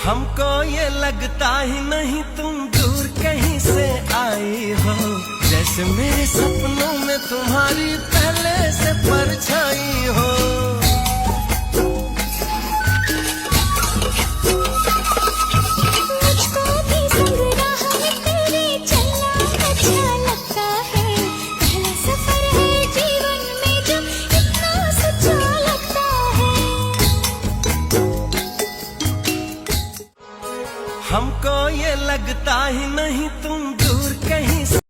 हमको ये लगता ही नहीं तुम दूर कहीं से आई हो, जैसे मेरे सपनों में तुम्हारी पहले से परछाई हो। मुझको भी संग राह में तेरे चलना अच्छा लगता है, पहला सफर है जीवन में जो इतना सच्चा लगता है। हमको ये लगता ही नहीं तुम दूर कहीं